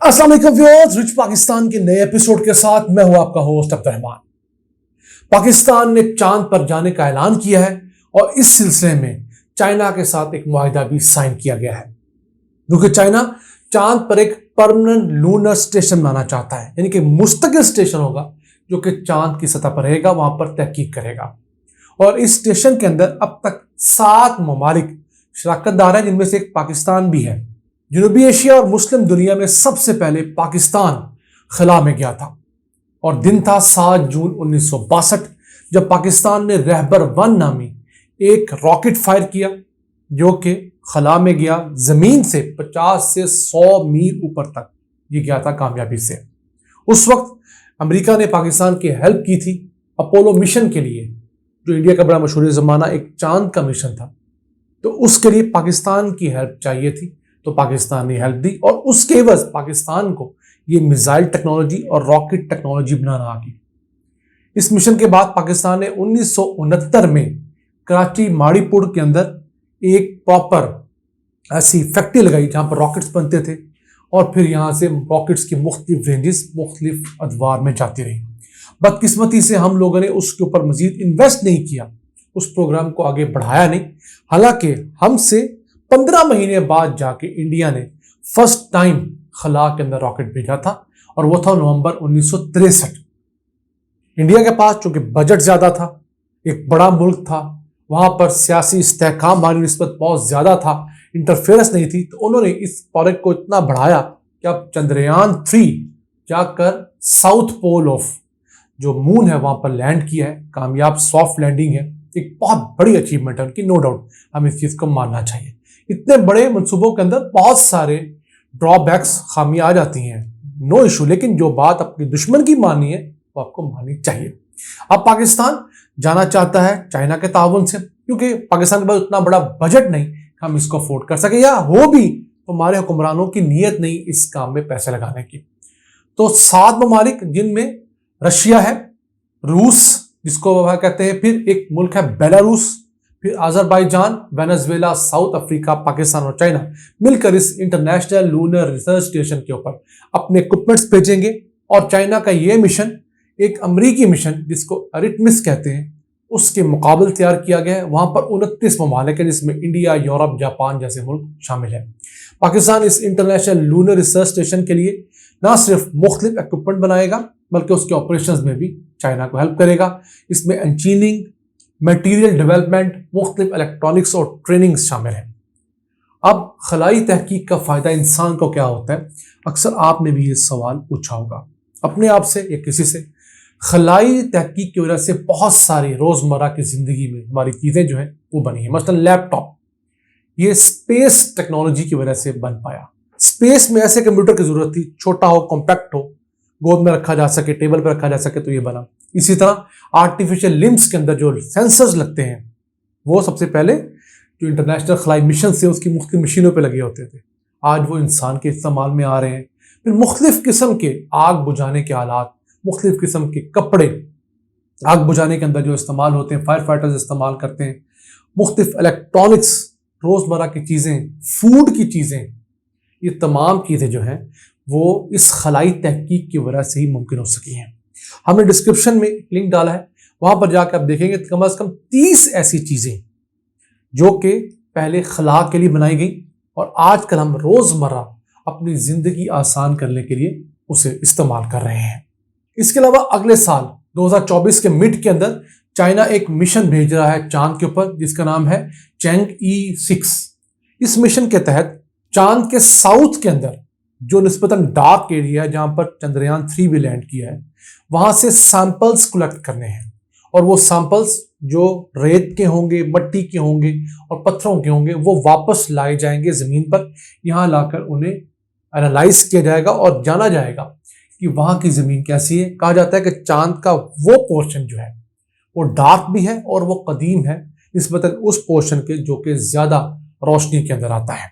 अस्सलाम वालेकुम viewers, rich Pakistan के नए एपिसोड के साथ मैं हूं आपका होस्ट अब्दुर्रहमान। पाकिस्तान ने चांद पर जाने का ऐलान किया है और इस सिलसिले में चाइना के साथ एक मुआहिदा भी साइन किया गया है, क्योंकि चाइना चांद पर एक परमानेंट लूनर स्टेशन बनाना चाहता है, यानी कि मुस्तकिल स्टेशन होगा जो कि चांद की सतह पर रहेगा, वहां पर तहकीक करेगा। और इस स्टेशन के अंदर अब तक 7 ममालिक शराकतदार हैं, जिनमें से एक पाकिस्तान भी है। जनूबी एशिया और मुस्लिम दुनिया में सबसे पहले पाकिस्तान खला में गया था और दिन था 7 जून 1962, जब पाकिस्तान ने रहबर 1 नामी एक रॉकेट फायर किया जो कि खला में गया। जमीन से 50 से 100 मील ऊपर तक ये गया था कामयाबी से। उस वक्त अमेरिका ने पाकिस्तान की हेल्प की थी अपोलो मिशन के लिए, जो इंडिया का बड़ा मशहूर ज़माना एक चांद का मिशन था। तो उसके लिए पाकिस्तान की हेल्प चाहिए थी, तो पाकिस्तान ने हेल्प दी और उसके एवज पाकिस्तान को ये मिसाइल टेक्नोलॉजी और रॉकेट टेक्नोलॉजी बनाना आ गई। इस मिशन के बाद पाकिस्तान ने 1969 में कराची माड़ीपुर के अंदर एक प्रॉपर ऐसी फैक्ट्री लगाई जहां पर रॉकेट्स बनते थे और फिर यहां से रॉकेट्स की मुख्तलिफ रेंजेस मुख्तलिफ अदवार में जाती रही। बदकिस्मती से हम लोगों ने उसके ऊपर मजीद इन्वेस्ट नहीं किया, उस प्रोग्राम को आगे बढ़ाया नहीं। हालांकि हमसे 15 महीने बाद जाके इंडिया ने फर्स्ट टाइम खला के अंदर रॉकेट भेजा था और वो था नवंबर 1963। इंडिया के पास चूंकि बजट ज्यादा था, एक बड़ा मुल्क था, वहां पर सियासी इस्तेहकाम हमारी निस्बत बहुत ज्यादा था, इंटरफेरेंस नहीं थी, तो उन्होंने इस प्रोजेक्ट को इतना बढ़ाया कि अब चंद्रयान 3 जाकर साउथ पोल ऑफ जो मून है वहां पर लैंड किया है। कामयाब सॉफ्ट लैंडिंग है, एक बहुत बड़ी अचीवमेंट है उनकी, नो डाउट हमें इस चीज को मानना चाहिए। इतने बड़े मंसूबों के अंदर बहुत सारे ड्रॉबैक्स खामियां आ जाती हैं, नो इशू, लेकिन जो बात अपनी दुश्मन की मानी है वो आपको माननी चाहिए। अब पाकिस्तान जाना चाहता है चाइना के ताउन से, क्योंकि पाकिस्तान के पास उतना बड़ा बजट नहीं हम इसको अफोर्ड कर सके, या हो भी तो हमारे हुक्मरानों की नीयत नहीं इस काम में पैसे लगाने की। तो 7 ममालिक, जिनमें रशिया है, रूस जिसको वह कहते हैं, फिर एक मुल्क है बेलारूस, फिर Azerbaijan, Venezuela, south Africa, Pakistan और चाइना मिलकर इस इंटरनेशनल लूनर रिसर्च स्टेशन के ऊपर अपने इक्विपमेंट्स भेजेंगे। और चाइना का ये मिशन एक अमरीकी मिशन जिसको अरिटमिस कहते हैं उसके मुकाबले तैयार किया गया है। वहां पर 29 ममालिक है, जिसमें इंडिया, यूरोप, जापान जैसे मुल्क शामिल है। पाकिस्तान इस इंटरनेशनल लूनर रिसर्च स्टेशन के लिए ना सिर्फ मुख्तलिफ इक्विपमेंट बनाएगा बल्कि उसके ऑपरेशंस में भी चाइना को हेल्प करेगा। इसमें इंजीनियरिंग, मटेरियल डेवलपमेंट, मुख्तलिफ इलेक्ट्रॉनिक्स और ट्रेनिंग शामिल है। अब खलाई तहकीक का फायदा इंसान को क्या होता है? अक्सर आपने भी ये सवाल पूछा होगा अपने आप से या किसी से। खलाई तहकीक की वजह से बहुत सारी रोजमर्रा की जिंदगी में हमारी चीजें जो है वो बनी है। मसलन लैपटॉप, ये स्पेस टेक्नोलॉजी की वजह से बन पाया। स्पेस में ऐसे कंप्यूटर की जरूरत थी, छोटा हो, कॉम्पैक्ट हो, गोद में रखा जा सके, टेबल पर रखा जा सके, तो ये बना। इसी तरह आर्टिफिशियल लिम्स के अंदर जो सेंसर्स लगते हैं वो सबसे पहले जो इंटरनेशनल खलाई मिशन से उसकी मुख्तलिफ मशीनों पे लगे होते थे, आज वो इंसान के इस्तेमाल में आ रहे हैं। फिर मुख्तलिफ किस्म के आग बुझाने के आलात, मुख्तलिफ किस्म के कपड़े आग बुझाने के अंदर जो इस्तेमाल होते हैं, फायर फाइटर्स इस्तेमाल करते हैं, मुख्तलिफ इलेक्ट्रॉनिक्स, रोज़मर्रा की चीज़ें, फूड की चीज़ें, ये तमाम चीज़ें जो हैं वो इस खलाई तहकीक की वजह से ही मुमकिन हो सकी हैं। हमने डिस्क्रिप्शन में लिंक डाला है, वहां पर जाकर आप देखेंगे कम से कम 30 ऐसी चीजें जो कि पहले खला के लिए बनाई गई और आजकल हम रोजमर्रा अपनी जिंदगी आसान करने के लिए उसे इस्तेमाल कर रहे हैं। इसके अलावा अगले साल 2024 के मिड के अंदर चाइना एक मिशन भेज रहा है चांद के ऊपर, जिसका नाम है चैंग-ई 6। इस मिशन के तहत चांद के साउथ के अंदर जो निस्बतन डार्क एरिया है, जहां पर चंद्रयान 3 भी लैंड किया है, वहां से सैंपल्स कलेक्ट करने हैं। और वो सैंपल्स जो रेत के होंगे, मट्टी के होंगे और पत्थरों के होंगे, वो वापस लाए जाएंगे जमीन पर। यहां लाकर उन्हें एनालाइज किया जाएगा और जाना जाएगा कि वहां की जमीन कैसी है। कहा जाता है कि चांद का वो पोर्शन जो है वो डार्क भी है और वो कदीम है निस्बतन उस पोर्शन के जो कि ज्यादा रोशनी के अंदर आता है।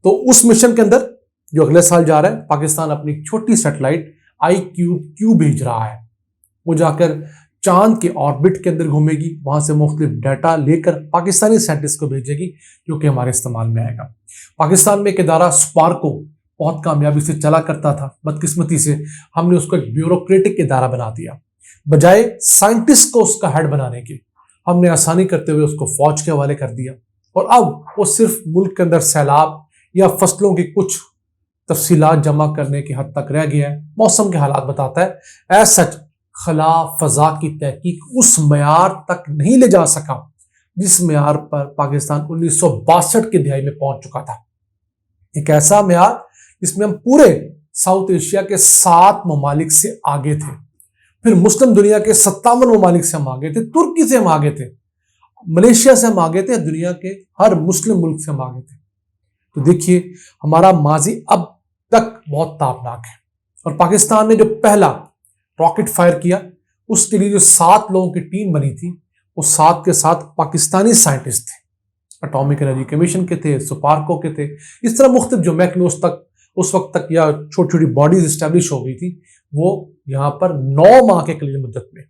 तो उस मिशन के अंदर जो अगले साल जा रहा है, पाकिस्तान अपनी छोटी सैटेलाइट iCube भेज रहा है। वो जाकर चांद के ऑर्बिट के अंदर घूमेगी, वहां से मुख्तलिफ डाटा लेकर पाकिस्तानी साइंटिस्ट को भेजेगी जो कि हमारे इस्तेमाल में आएगा। पाकिस्तान में एक इदारा स्पार्को بہت کامیابی سے چلا کرتا تھا، بدقسمتی سے ہم نے اس کو ایک بیوروکریٹک ادارہ بنا دیا، بجائے سائنٹسٹ کو اس کا ہیڈ بنانے کے ہم نے آسانی کرتے ہوئے اس کو فوج کے حوالے کر دیا، اور اب وہ صرف ملک کے اندر سیلاب یا فصلوں کی کچھ تفصیلات جمع کرنے کی حد تک رہ گیا ہے۔ موسم کے حالات بتاتا ہے، ایز سچ خلا فضا کی تحقیق اس معیار تک نہیں لے جا سکا جس معیار پر پاکستان 1962 کی دہائی میں پہنچ چکا تھا، ایک ایسا معیار جس میں ہم پورے ساؤتھ ایشیا کے 7 ممالک سے آگے تھے، پھر مسلم دنیا کے 57 ممالک سے ہم آگے تھے، ترکی سے ہم آگے تھے، ملیشیا سے ہم آگے تھے، دنیا کے ہر مسلم ملک سے ہم آگے تھے۔ تو دیکھیے ہمارا ماضی اب تک بہت تابناک ہے، اور پاکستان نے جو پہلا راکٹ فائر کیا اس کے لیے جو 7 لوگوں کی ٹیم بنی تھی، وہ 7 کے 7 پاکستانی سائنٹسٹ تھے، اٹامک انرجی کمیشن کے تھے، سپارکو کے تھے، اس طرح مختلف جو محکمے اس وقت تک یا چھوٹی چھوٹی باڈیز اسٹیبلش ہو گئی تھی، وہ یہاں پر 9 ماہ کے قلیل مدت میں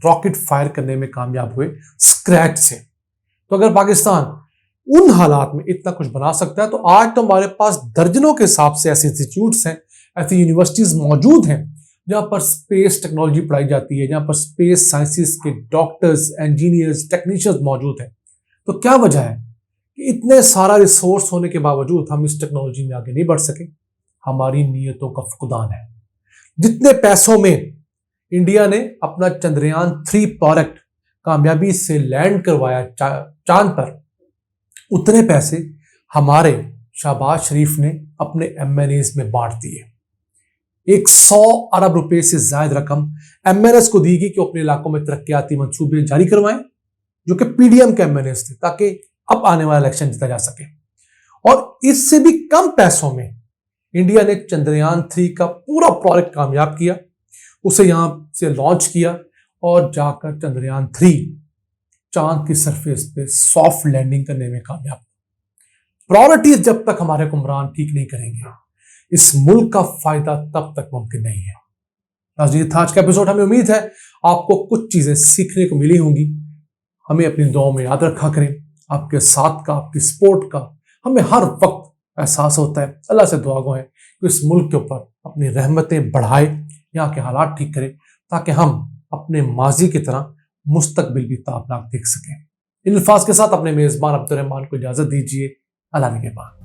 راکٹ فائر کرنے میں کامیاب ہوئے اسکریچ سے۔ تو اگر پاکستان ان حالات میں اتنا کچھ بنا سکتا ہے تو آج تو ہمارے پاس درجنوں کے حساب سے ایسے انسٹیٹیوٹس ہیں، ایسی یونیورسٹیز موجود ہیں جہاں پر اسپیس ٹیکنالوجی پڑھائی جاتی ہے، جہاں پر اسپیس سائنسز کے ڈاکٹرز، انجینئرز، ٹیکنیشینز موجود ہیں۔ تو کیا وجہ ہے کہ اتنے سارا ریسورس ہونے کے باوجود ہم اس ٹیکنالوجی میں آگے نہیں بڑھ سکے؟ ہماری نیتوں کا فقدان ہے۔ جتنے پیسوں میں انڈیا نے اپنا چندریان 3 پروجیکٹ کامیابی سے لینڈ کروایا چاند پر، اتنے پیسے ہمارے شہباز شریف نے اپنے MNAs میں بانٹ دیے۔ 100 ارب روپے سے زائد رقم MNAs کو دی گئی کہ وہ اپنے علاقوں میں ترقیاتی منصوبے جاری کروائیں، جو کہ PDM کے MNAs تھے، تاکہ اب آنے والا الیکشن جیتا جا سکے۔ اور اس سے بھی کم پیسوں میں انڈیا نے چندریان 3 کا پورا پروجیکٹ کامیاب کیا، اسے یہاں سے لانچ کیا، اور جا کر چندریان 3 چاند کی سرفیس پہ سافٹ لینڈنگ کرنے میں کامیاب۔ پرائورٹیز جب تک ہمارے حکمران ٹھیک نہیں کریں گے، اس ملک کا فائدہ تب تک ممکن نہیں ہے۔ ناظرین، آج کا ایپیسوڈ ہمیں امید ہے آپ کو کچھ چیزیں سیکھنے کو ملی ہوں گی۔ ہمیں اپنی دعاؤں میں یاد رکھا کریں، آپ کے ساتھ کا، آپ کی سپورٹ کا ہمیں ہر وقت احساس ہوتا ہے۔ اللہ سے دعا گو ہے کہ اس ملک کے اوپر اپنی رحمتیں بڑھائے، یہاں کے حالات ٹھیک کرے، تاکہ ہم اپنے ماضی کی طرح مستقبل بھی تابناک دیکھ سکیں۔ ان الفاظ کے ساتھ اپنے میزبان عبد الرحمان کو اجازت دیجیے۔ اللہ نگہبان۔